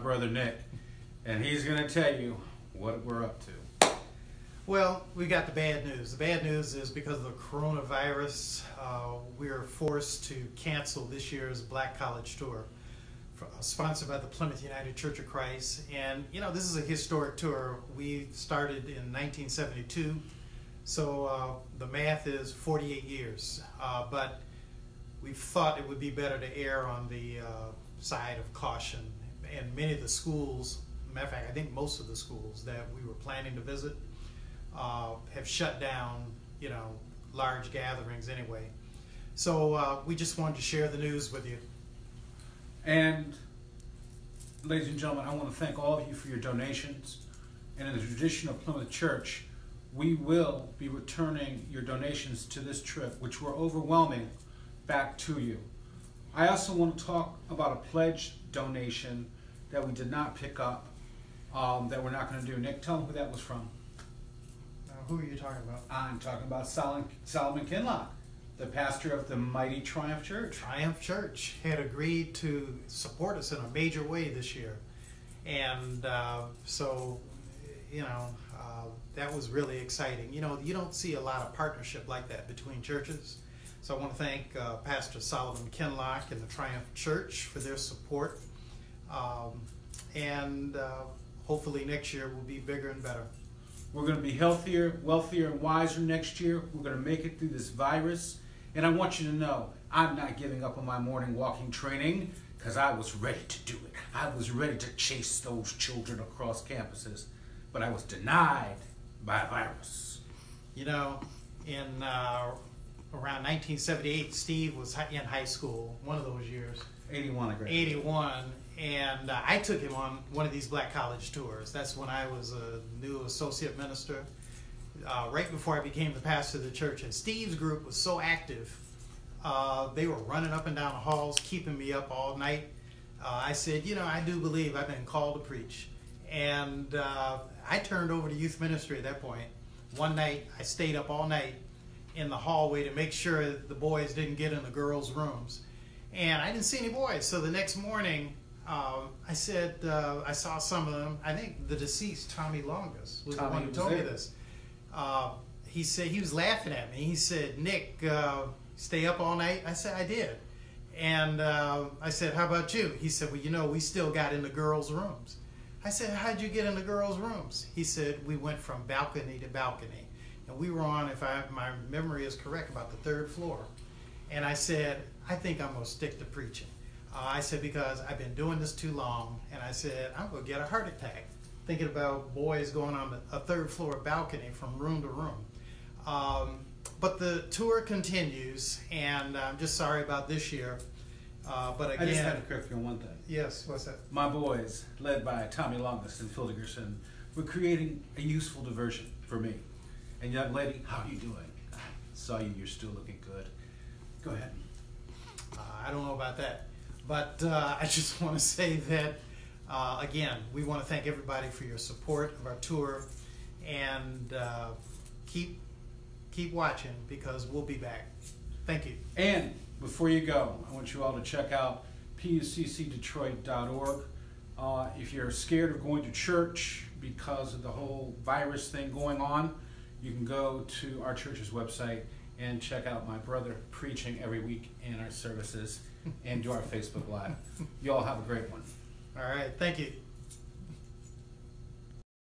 brother Nick, and he's going to tell you what we're up to. Well, we got the bad news. The bad news is because of the coronavirus, we are forced to cancel this year's Black College Tour, sponsored by the Plymouth United Church of Christ. And, you know, this is a historic tour. We started in 1972, so the math is 48 years. But we thought it would be better to err on the side of caution. And many of the schools, matter of fact, I think most of the schools that we were planning to visit have shut down, you know, large gatherings anyway. So we just wanted to share the news with you. And ladies and gentlemen, I want to thank all of you for your donations. And in the tradition of Plymouth Church, we will be returning your donations to this trip, which were overwhelming, back to you. I also want to talk about a pledge donation that we did not pick up, that we're not going to do. Nick, tell them who that was from. Who are you talking about? I'm talking about Solomon Kinlock, the pastor of the mighty Triumph Church. Triumph Church had agreed to support us in a major way this year. And so, you know, that was really exciting. You know, you don't see a lot of partnership like that between churches. So I want to thank Pastor Solomon Kinlock and the Triumph Church for their support. And hopefully next year will be bigger and better. We're going to be healthier, wealthier, and wiser next year. We're going to make it through this virus. And I want you to know, I'm not giving up on my morning walking training because I was ready to do it. I was ready to chase those children across campuses, but I was denied by a virus. You know, in around 1978, Steve was in high school, one of those years. 81, I graduated. 81. And I took him on one of these Black College tours. That's when I was a new associate minister, right before I became the pastor of the church. And Steve's group was so active, they were running up and down the halls, keeping me up all night. I said, you know, I do believe I've been called to preach. And I turned over to youth ministry at that point. One night, I stayed up all night in the hallway to make sure the boys didn't get in the girls' rooms. And I didn't see any boys. So the next morning, I said, I saw some of them. I think the deceased, Tommy Longus, was the one who told me this. He said, he was laughing at me. He said, Nick, stay up all night? I said, I did. And I said, how about you? He said, well, you know, we still got in the girls' rooms. I said, how'd you get in the girls' rooms? He said, we went from balcony to balcony. And we were on, if my memory is correct, about the 3rd floor. And I said, I think I'm going to stick to preaching. I said, because I've been doing this too long, and I said, I'm going to get a heart attack thinking about boys going on a 3rd floor balcony from room to room. But the tour continues, and I'm just sorry about this year. But again, I just had to correct you on one thing. Yes, what's that? My boys, led by Tommy Longus and Phil Dickerson, were creating a useful diversion for me. And young lady, how are you doing? I saw you, you're still looking good. Go ahead. I don't know about that. But I just want to say that, again, we want to thank everybody for your support of our tour, and keep watching, because we'll be back. Thank you. And before you go, I want you all to check out PUCCdetroit.org. If you're scared of going to church because of the whole virus thing going on, you can go to our church's website and check out my brother preaching every week in our services and do our Facebook Live. You all have a great one. All right. Thank you.